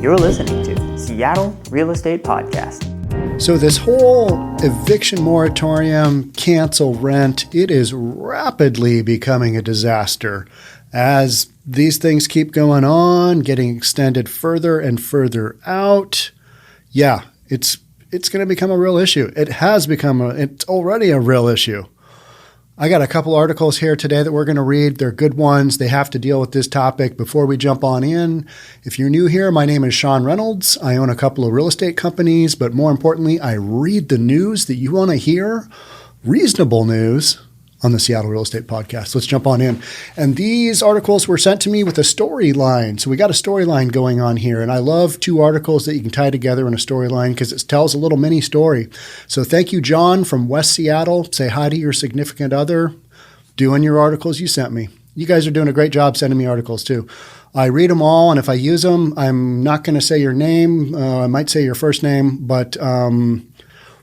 You're listening to Seattle Real Estate Podcast. So this whole eviction moratorium, cancel rent, it is rapidly becoming a disaster as these things keep going on, getting extended further and further out. Yeah, it's going to become a real issue. It's already a real issue. I got a couple articles here today that we're going to read. They're good ones. They have to deal with this topic before we jump on in. If you're new here, my name is Sean Reynolds. I own a couple of real estate companies, but more importantly, I read the news that you want to hear, reasonable news, on the Seattle Real Estate Podcast. Let's jump on in. And these articles were sent to me with a storyline. So we got a storyline going on here. And I love two articles that you can tie together in a storyline because it tells a little mini story. So thank you, John from West Seattle. Say hi to your significant other doing your articles you sent me. You guys are doing a great job sending me articles too. I read them all, and if I use them, I'm not going to say your name. I might say your first name, but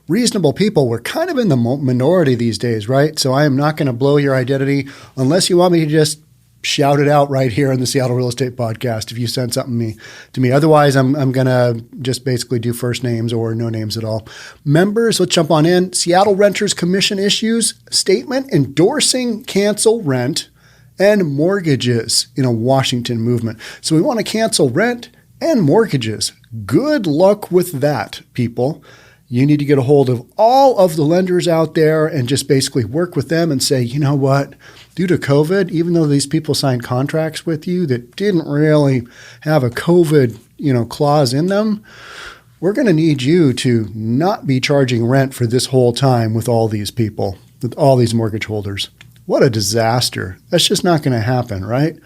reasonable people, we're kind of in the minority these days, right? So I am not going to blow your identity unless you want me to just shout it out right here in the Seattle Real Estate Podcast if you send something to me. Otherwise, I'm going to just basically do first names or no names at all. Members, let's jump on in. Seattle Renters Commission issues statement endorsing cancel rent and mortgages in a Washington movement. So we want to cancel rent and mortgages. Good luck with that, people. You need to get a hold of all of the lenders out there and just basically work with them and say, you know what, due to COVID, even though these people signed contracts with you that didn't really have a COVID, clause in them, we're going to need you to not be charging rent for this whole time with all these people, with all these mortgage holders. What a disaster. That's just not going to happen, right?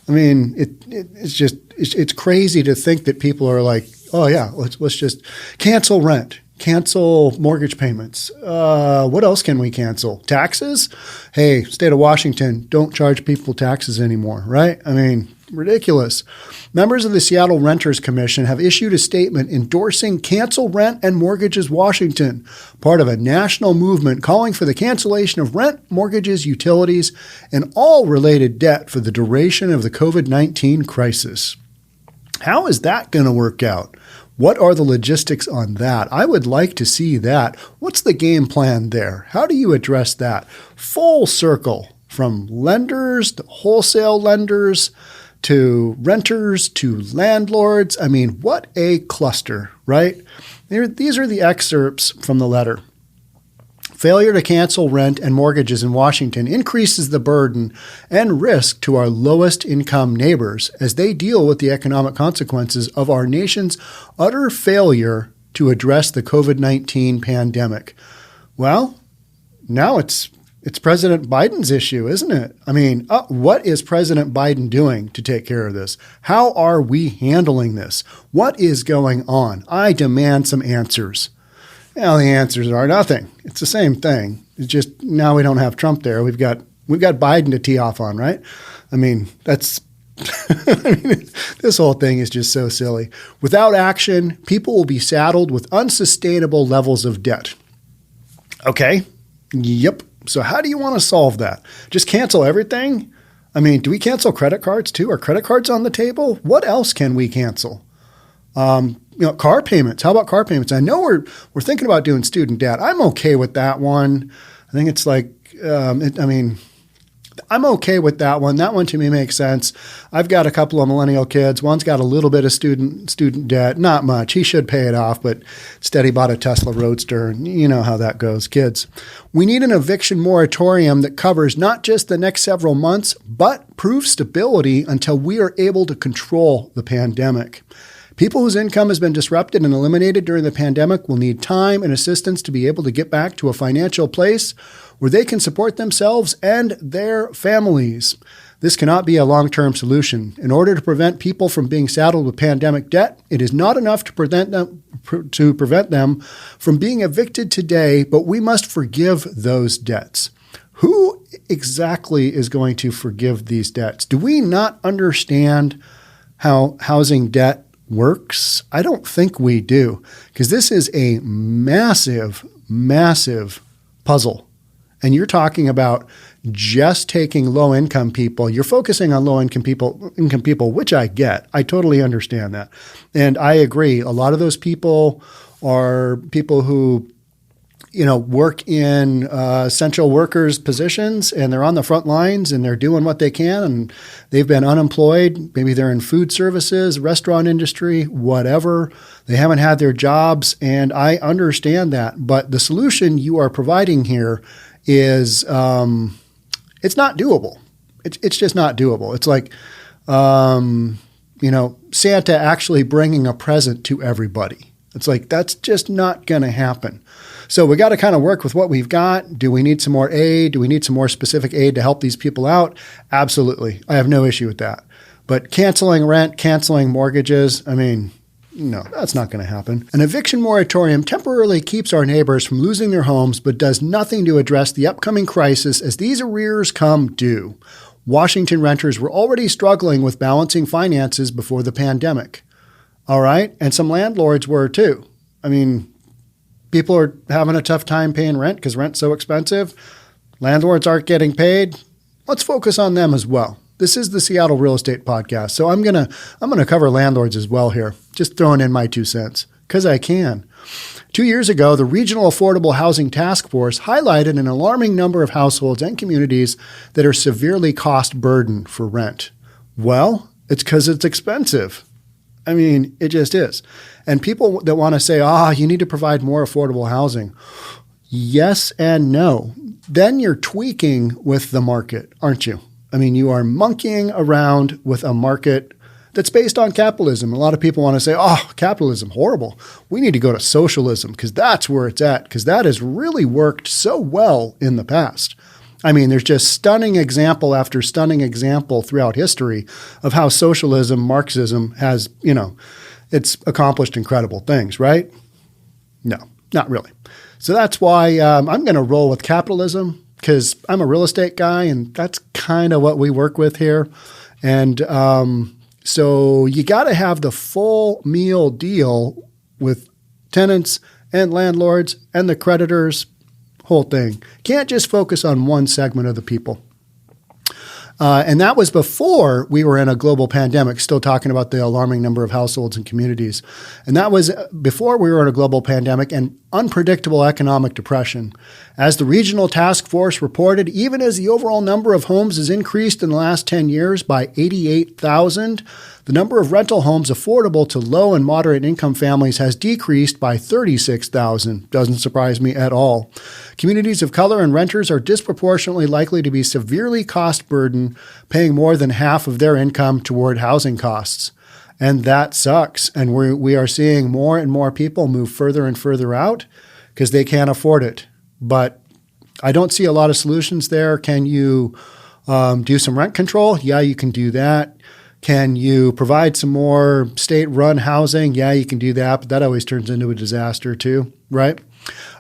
I mean, it's crazy to think that people are like, oh yeah, let's just cancel rent. Cancel mortgage payments. What else can we cancel? Taxes? Hey, state of Washington, don't charge people taxes anymore, right? I mean, ridiculous. Members of the Seattle Renters Commission have issued a statement endorsing Cancel Rent and Mortgages Washington, part of a national movement calling for the cancellation of rent, mortgages, utilities, and all related debt for the duration of the COVID-19 crisis. How is that going to work out? What are the logistics on that? I would like to see that. What's the game plan there? How do you address that? Full circle from lenders to wholesale lenders to renters to landlords. I mean, what a cluster, right? These are the excerpts from the letter. Failure to cancel rent and mortgages in Washington increases the burden and risk to our lowest income neighbors as they deal with the economic consequences of our nation's utter failure to address the COVID-19 pandemic. Well, now it's President Biden's issue, isn't it? I mean, what is President Biden doing to take care of this? How are we handling this? What is going on? I demand some answers. Well, the answers are nothing. It's the same thing. It's just now we don't have Trump there. We've got Biden to tee off on, right? I mean, this whole thing is just so silly. Without action, people will be saddled with unsustainable levels of debt. Okay. Yep. So how do you want to solve that? Just cancel everything? I mean, do we cancel credit cards too? Are credit cards on the table? What else can we cancel? Car payments. How about car payments? I know we're thinking about doing student debt. I'm okay with that one. I think it's like, I'm okay with that one. That one to me makes sense. I've got a couple of millennial kids. One's got a little bit of student debt, not much. He should pay it off, but instead he bought a Tesla Roadster, and you know how that goes, kids. We need an eviction moratorium that covers not just the next several months, but proves stability until we are able to control the pandemic. People whose income has been disrupted and eliminated during the pandemic will need time and assistance to be able to get back to a financial place where they can support themselves and their families. This cannot be a long-term solution. In order to prevent people from being saddled with pandemic debt, it is not enough to prevent them from being evicted today, but we must forgive those debts. Who exactly is going to forgive these debts? Do we not understand how housing debt works? I don't think we do, because this is a massive, massive puzzle. and you're talking about just taking low-income people, you're focusing on low-income people, which I get. I totally understand that. And I agree. A lot of those people are people who, work in essential workers positions, and they're on the front lines and they're doing what they can, and they've been unemployed. Maybe they're in food services, restaurant industry, whatever. They haven't had their jobs, and I understand that. But the solution you are providing here is it's not doable. It's just not doable. It's like, Santa actually bringing a present to everybody. It's like, that's just not going to happen. So we got to kind of work with what we've got. Do we need some more aid? Do we need some more specific aid to help these people out? Absolutely. I have no issue with that. But canceling rent, canceling mortgages, no, that's not going to happen. An eviction moratorium temporarily keeps our neighbors from losing their homes, but does nothing to address the upcoming crisis as these arrears come due. Washington renters were already struggling with balancing finances before the pandemic. All right? And some landlords were too. People are having a tough time paying rent because rent's so expensive. Landlords aren't getting paid. Let's focus on them as well. This is the Seattle Real Estate Podcast, so I'm gonna cover landlords as well here, just throwing in my 2 cents, because I can. 2 years ago, the Regional Affordable Housing Task Force highlighted an alarming number of households and communities that are severely cost-burdened for rent. Well, it's because it's expensive. It just is. And people that want to say, you need to provide more affordable housing. Yes and no. Then you're tweaking with the market, aren't you? You are monkeying around with a market that's based on capitalism. A lot of people want to say, capitalism, horrible. We need to go to socialism because that's where it's at, because that has really worked so well in the past. There's just stunning example after stunning example throughout history of how socialism, Marxism has, it's accomplished incredible things, right? No, not really. So that's why I'm going to roll with capitalism, because I'm a real estate guy, and that's kind of what we work with here. And so you got to have the full meal deal with tenants and landlords and the creditors, whole thing. Can't just focus on one segment of the people. And that was before we were in a global pandemic, still talking about the alarming number of households and communities. And that was before we were in a global pandemic and unpredictable economic depression. As the regional task force reported, even as the overall number of homes has increased in the last 10 years by 88,000, the number of rental homes affordable to low and moderate income families has decreased by 36,000. Doesn't surprise me at all. Communities of color and renters are disproportionately likely to be severely cost burdened, paying more than half of their income toward housing costs. And that sucks. And we are seeing more and more people move further and further out because they can't afford it. But I don't see a lot of solutions there. Can you do some rent control? Yeah, you can do that. Can you provide some more state-run housing? Yeah, you can do that, but that always turns into a disaster too, right?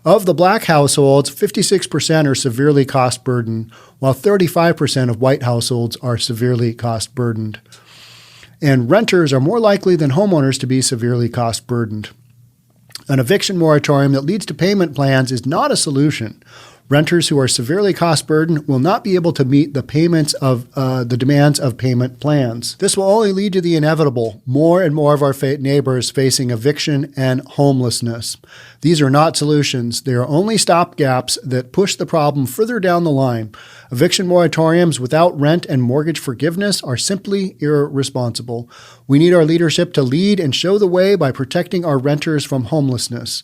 Of the black households, 56% are severely cost-burdened, while 35% of white households are severely cost-burdened. And renters are more likely than homeowners to be severely cost-burdened. An eviction moratorium that leads to payment plans is not a solution. Renters who are severely cost-burdened will not be able to meet the payments of the demands of payment plans. This will only lead to the inevitable, more and more of our neighbors facing eviction and homelessness. These are not solutions. They are only stopgaps that push the problem further down the line. Eviction moratoriums without rent and mortgage forgiveness are simply irresponsible. We need our leadership to lead and show the way by protecting our renters from homelessness.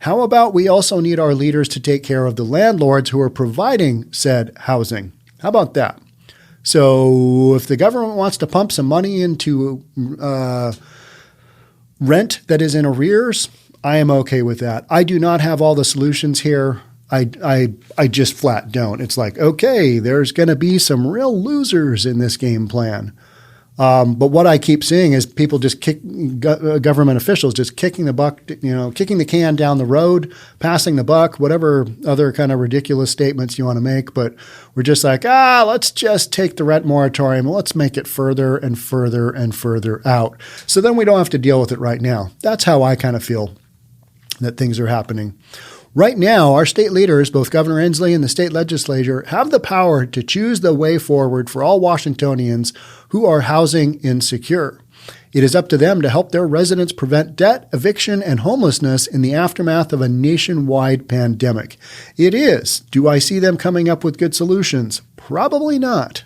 How about we also need our leaders to take care of the landlords who are providing said housing? How about that? So if the government wants to pump some money into rent that is in arrears, I am okay with that. I do not have all the solutions here. I just flat don't. It's like, okay, there's going to be some real losers in this game plan. But what I keep seeing is people just government officials just kicking the buck, kicking the can down the road, passing the buck, whatever other kind of ridiculous statements you want to make. But we're just like, let's just take the rent moratorium. Let's make it further and further and further out. So then we don't have to deal with it right now. That's how I kind of feel that things are happening. Right now, our state leaders, both Governor Inslee and the state legislature, have the power to choose the way forward for all Washingtonians who are housing insecure. It is up to them to help their residents prevent debt, eviction, and homelessness in the aftermath of a nationwide pandemic. It is. Do I see them coming up with good solutions? Probably not.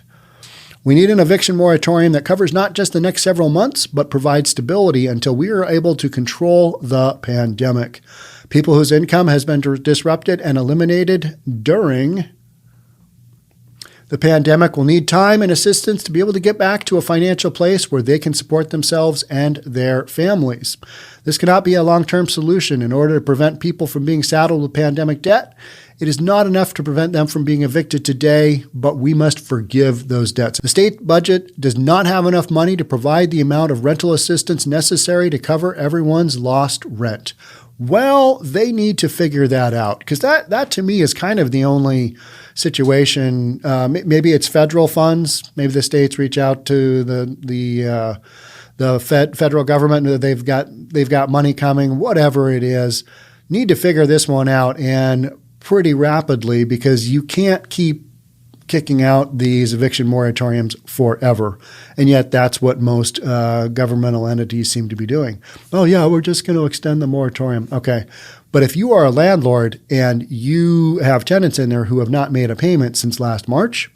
We need an eviction moratorium that covers not just the next several months, but provides stability until we are able to control the pandemic. People whose income has been disrupted and eliminated during the pandemic will need time and assistance to be able to get back to a financial place where they can support themselves and their families. This cannot be a long-term solution. In order to prevent people from being saddled with pandemic debt, it is not enough to prevent them from being evicted today, but we must forgive those debts. The state budget does not have enough money to provide the amount of rental assistance necessary to cover everyone's lost rent. Well, they need to figure that out, because that to me is kind of the only situation. Maybe it's federal funds. Maybe the states reach out to the federal government. They've got money coming. Whatever it is, need to figure this one out, and pretty rapidly, because you can't keep kicking out these eviction moratoriums forever. And yet that's what most governmental entities seem to be doing. Oh, yeah, we're just going to extend the moratorium. Okay. But if you are a landlord and you have tenants in there who have not made a payment since last March,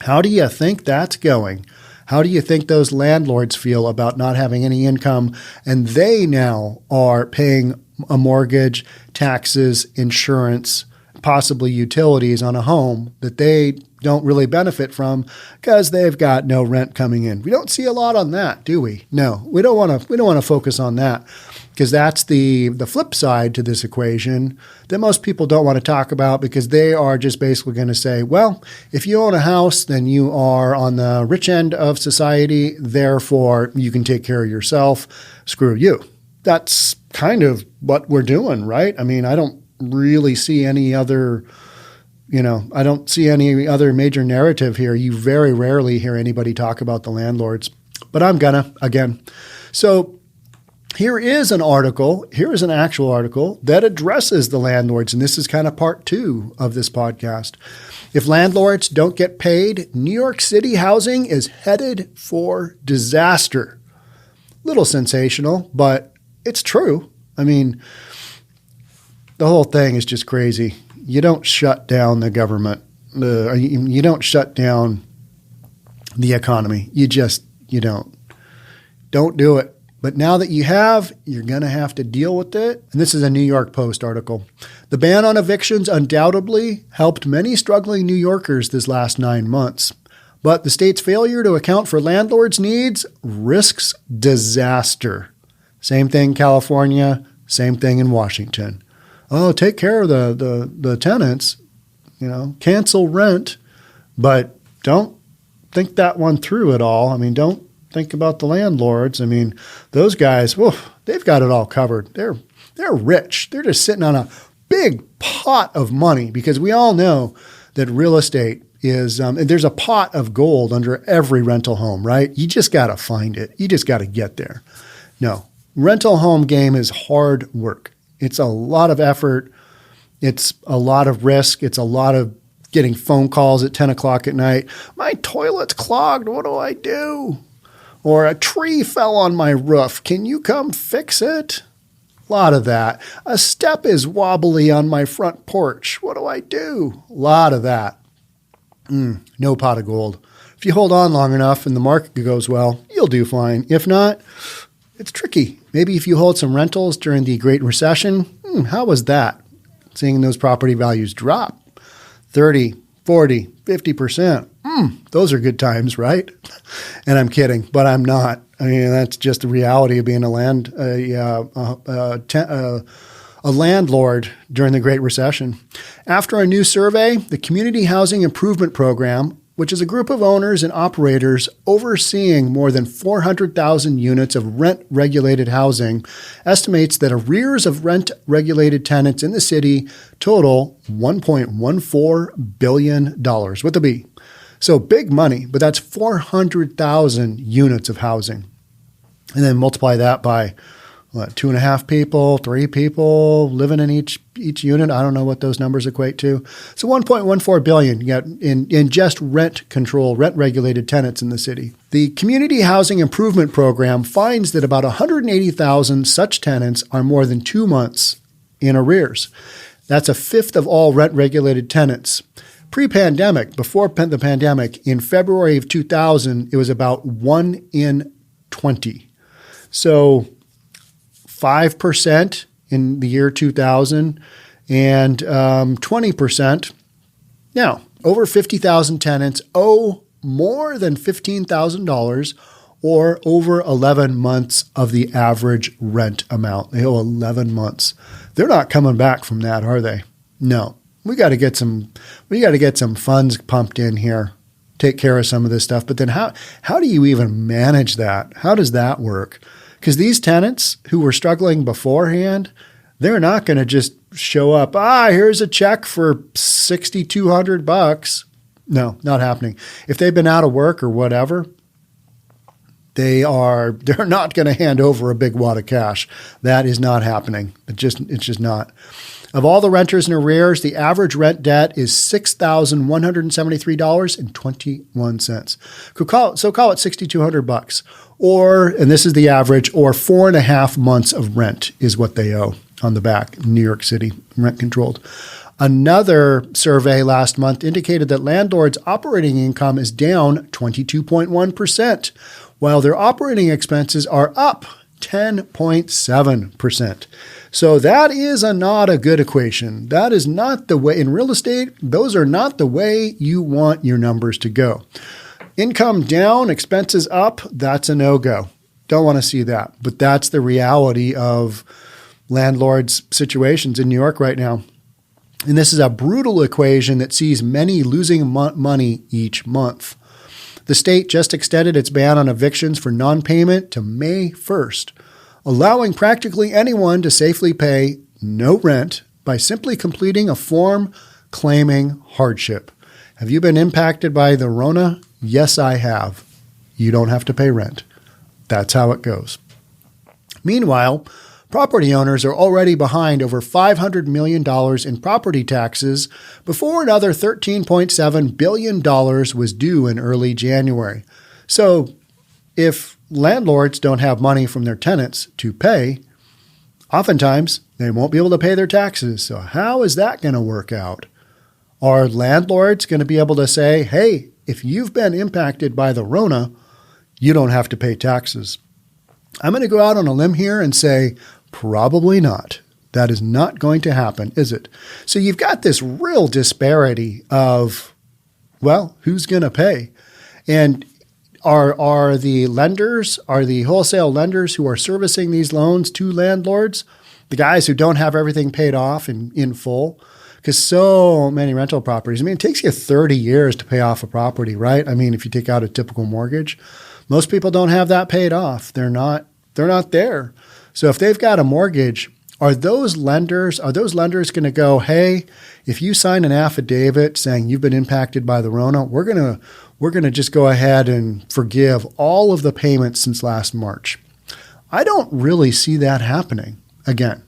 how do you think that's going? How do you think those landlords feel about not having any income, and they now are paying a mortgage, taxes, insurance, possibly utilities on a home that they don't really benefit from because they've got no rent coming in? We don't see a lot on that, do we? No, we don't want to focus on that, because that's the flip side to this equation that most people don't want to talk about, because they are just basically going to say, well, if you own a house, then you are on the rich end of society, therefore you can take care of yourself. Screw you. That's kind of what we're doing, right? I mean, I don't really see any other, I don't see any other major narrative here. You very rarely hear anybody talk about the landlords, but I'm gonna again. So here is an actual article that addresses the landlords, and this is kind of part 2 of this podcast. If landlords don't get paid, New York City housing is headed for disaster. Little sensational, but it's true. I mean, the whole thing is just crazy. You don't shut down the government. You don't shut down the economy. You don't. Don't do it. But now that you have, you're going to have to deal with it. And this is a New York Post article. The ban on evictions undoubtedly helped many struggling New Yorkers this last 9 months. But the state's failure to account for landlords' needs risks disaster. Same thing California, same thing in Washington. Oh, take care of the tenants, cancel rent, but don't think that one through at all. I mean, don't think about the landlords. I mean, those guys, they've got it all covered. They're rich. They're just sitting on a big pot of money, because we all know that real estate is, there's a pot of gold under every rental home, right? You just got to find it. You just got to get there. No, rental home game is hard work. It's a lot of effort. It's a lot of risk. It's a lot of getting phone calls at 10 o'clock at night. My toilet's clogged. What do I do? Or a tree fell on my roof. Can you come fix it? A lot of that. A step is wobbly on my front porch. What do I do? A lot of that. No pot of gold. If you hold on long enough and the market goes well, you'll do fine. If not, it's tricky. Maybe if you hold some rentals during the Great Recession, how was that? Seeing those property values drop 30, 40, 50%. Those are good times, right? And I'm kidding, but I'm not. I mean, that's just the reality of being a landlord during the Great Recession. After a new survey, the Community Housing Improvement Program, which is a group of owners and operators overseeing more than 400,000 units of rent-regulated housing, estimates that arrears of rent-regulated tenants in the city total $1.14 billion, with a B. So big money, but that's 400,000 units of housing. And then multiply that by 2.5 people, 3 people living in each unit. I don't know what those numbers equate to. So 1.14 billion you got in just rent regulated tenants in the city. The Community Housing Improvement Program finds that about 180,000 such tenants are more than 2 months in arrears. That's a fifth of all rent regulated tenants. Pre-pandemic, before the pandemic, in February of 2000, it was about 1 in 20. So 5% in the year 2000 and 20%. Now, over 50,000 tenants owe more than $15,000 or over 11 months of the average rent amount. They owe 11 months. They're not coming back from that, are they? No. We got to get some funds pumped in here, take care of some of this stuff. But then how do you even manage that? How does that work? Because these tenants who were struggling beforehand, they're not going to just show up. Here's a check for $6,200. No, not happening. If they've been out of work or whatever, they're not going to hand over a big wad of cash. That is not happening. It's just not. Of all the renters in arrears, the average rent debt is $6,173.21. So call it $6,200, and this is the average, or 4.5 months of rent is what they owe on the back in New York City, rent controlled. Another survey last month indicated that landlords' operating income is down 22.1%, while their operating expenses are up 10.7%. So that is not a good equation. That is not the way in real estate. Those are not the way you want your numbers to go. Income down, expenses up, that's a no-go. Don't want to see that. But that's the reality of landlords' situations in New York right now. And this is a brutal equation that sees many losing money each month. The state just extended its ban on evictions for non-payment to May 1st, allowing practically anyone to safely pay no rent by simply completing a form claiming hardship. Have you been impacted by the Rona? Yes, I have. You don't have to pay rent. That's how it goes. Meanwhile, property owners are already behind over $500 million in property taxes before another $13.7 billion was due in early January. So if landlords don't have money from their tenants to pay, oftentimes they won't be able to pay their taxes. So how is that going to work out? Are landlords going to be able to say, hey, if you've been impacted by the Rona, you don't have to pay taxes? I'm going to go out on a limb here and say, probably not. That is not going to happen, is it? So you've got this real disparity of, well, who's going to pay? And are the wholesale lenders who are servicing these loans to landlords, the guys who don't have everything paid off in full? Because so many rental properties, it takes you 30 years to pay off a property, right? If you take out a typical mortgage, most people don't have that paid off. They're not there. So if they've got a mortgage, are those lenders going to go, hey, if you sign an affidavit saying you've been impacted by the Rona, we're going to just go ahead and forgive all of the payments since last March? I don't really see that happening again.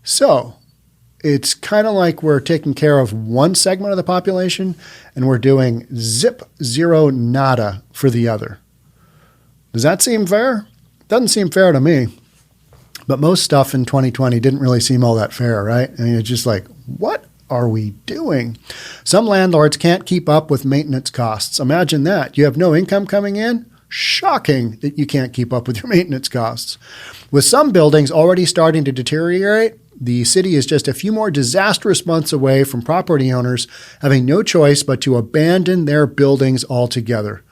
So it's kind of like we're taking care of one segment of the population and we're doing zero nada for the other. Does that seem fair? Doesn't seem fair to me. But most stuff in 2020 didn't really seem all that fair, right? It's just like, what are we doing? Some landlords can't keep up with maintenance costs. Imagine that. You have no income coming in? Shocking that you can't keep up with your maintenance costs. With some buildings already starting to deteriorate, the city is just a few more disastrous months away from property owners having no choice but to abandon their buildings altogether.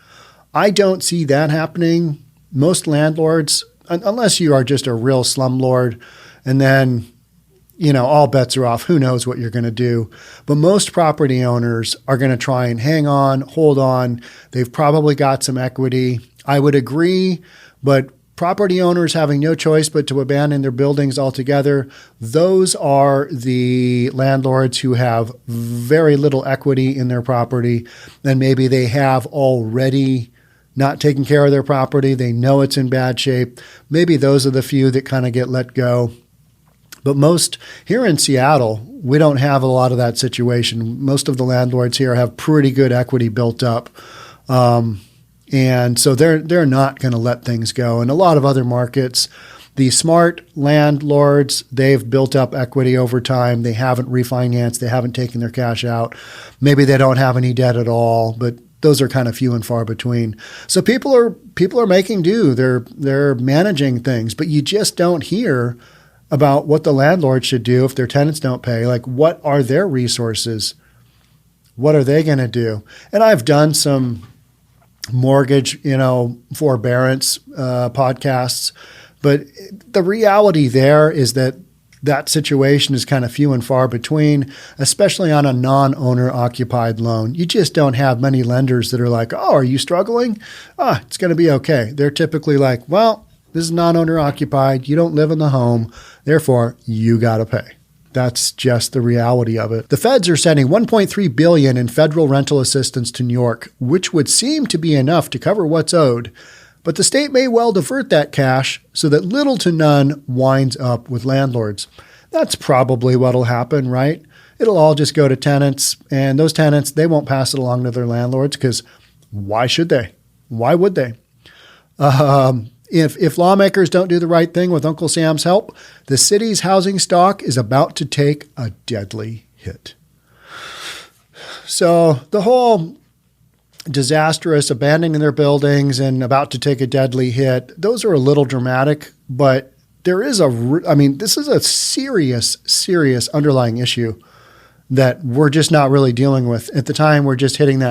I don't see that happening. Most landlords, unless you are just a real slumlord, and then, all bets are off. Who knows what you're going to do? But most property owners are going to try and hang on, hold on. They've probably got some equity. I would agree, but property owners having no choice but to abandon their buildings altogether, those are the landlords who have very little equity in their property, and maybe they have already not taking care of their property. They know it's in bad shape. Maybe those are the few that kind of get let go. But most here in Seattle, we don't have a lot of that situation. Most of the landlords here have pretty good equity built up. And so they're not going to let things go. In a lot of other markets, the smart landlords, they've built up equity over time. They haven't refinanced. They haven't taken their cash out. Maybe they don't have any debt at all, but those are kind of few and far between. So people are making do. They're managing things, but you just don't hear about what the landlord should do if their tenants don't pay. Like, what are their resources? What are they going to do? And I've done some mortgage, forbearance podcasts, but the reality there is that situation is kind of few and far between, especially on a non-owner occupied loan. You just don't have many lenders that are like, oh, are you struggling? It's going to be okay. They're typically like, well, this is non-owner occupied. You don't live in the home. Therefore, you got to pay. That's just the reality of it. The feds are sending $1.3 billion in federal rental assistance to New York, which would seem to be enough to cover what's owed. But the state may well divert that cash so that little to none winds up with landlords. That's probably what'll happen, right? It'll all just go to tenants, and those tenants, they won't pass it along to their landlords because why should they? Why would they? If lawmakers don't do the right thing with Uncle Sam's help, the city's housing stock is about to take a deadly hit. So the whole disastrous abandoning their buildings and about to take a deadly hit, those are a little dramatic, but this is a serious underlying issue that we're just not really dealing with. At the time, we just kept hitting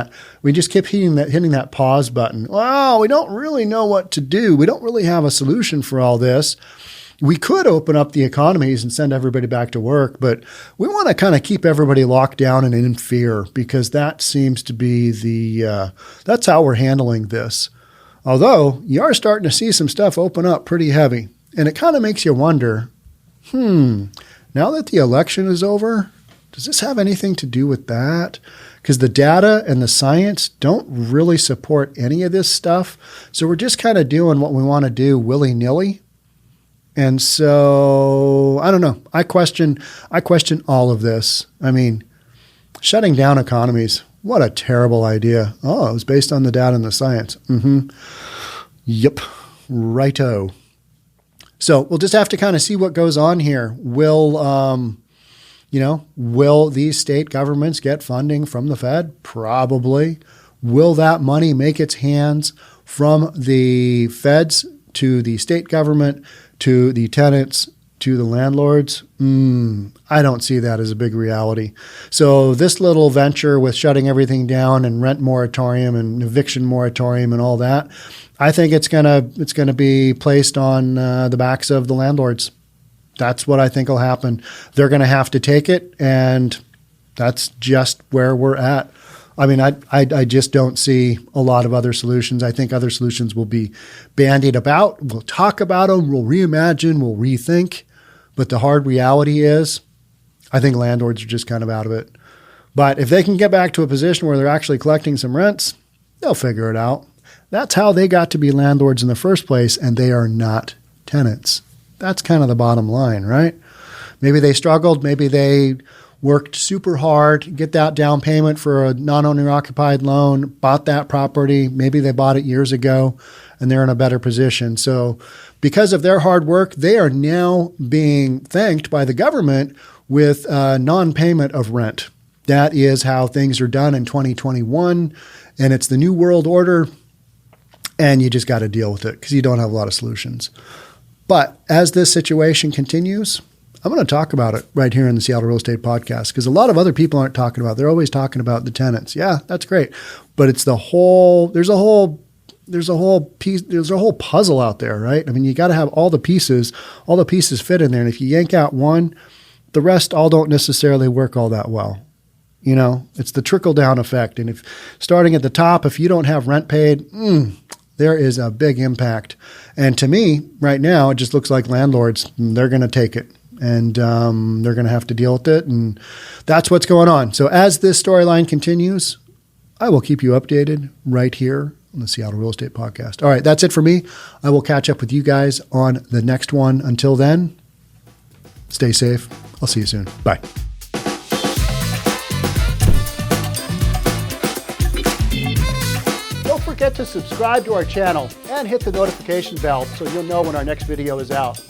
that pause button. Well, we don't really know what to do. We don't really have a solution for all this. We could open up the economies and send everybody back to work, but we want to kind of keep everybody locked down and in fear because that seems to be that's how we're handling this. Although you are starting to see some stuff open up pretty heavy, and it kind of makes you wonder, now that the election is over, does this have anything to do with that? Because the data and the science don't really support any of this stuff. So we're just kind of doing what we want to do willy-nilly. And so, I don't know. I question all of this. I mean, shutting down economies, what a terrible idea. Oh, it was based on the data and the science. Yep. Righto. So we'll just have to kind of see what goes on here. Will these state governments get funding from the Fed? Probably. Will that money make its hands from the feds to the state government, to the tenants, to the landlords? I don't see that as a big reality. So this little venture with shutting everything down and rent moratorium and eviction moratorium and all that, I think it's gonna be placed on the backs of the landlords. That's what I think will happen. They're going to have to take it, and that's just where we're at. I mean, I just don't see a lot of other solutions. I think other solutions will be bandied about. We'll talk about them. We'll reimagine. We'll rethink. But the hard reality is, I think landlords are just kind of out of it. But if they can get back to a position where they're actually collecting some rents, they'll figure it out. That's how they got to be landlords in the first place, and they are not tenants. That's kind of the bottom line, right? Maybe they struggled. Maybe they worked super hard, get that down payment for a non-owner occupied loan, bought that property. Maybe they bought it years ago and they're in a better position. So because of their hard work, they are now being thanked by the government with non-payment of rent. That is how things are done in 2021. And it's the new world order. And you just got to deal with it because you don't have a lot of solutions. But as this situation continues, I'm going to talk about it right here in the Seattle Real Estate Podcast because a lot of other people aren't talking about it. They're always talking about the tenants. Yeah, that's great. But it's there's a whole puzzle out there, right? I mean, you got to have all the pieces fit in there. And if you yank out one, the rest all don't necessarily work all that well. It's the trickle down effect. And if starting at the top, if you don't have rent paid, there is a big impact. And to me, right now, it just looks like landlords, they're going to take it. And they're going to have to deal with it. And that's what's going on. So as this storyline continues, I will keep you updated right here on the Seattle Real Estate Podcast. All right, that's it for me. I will catch up with you guys on the next one. Until then, stay safe. I'll see you soon. Bye. Don't forget to subscribe to our channel and hit the notification bell so you'll know when our next video is out.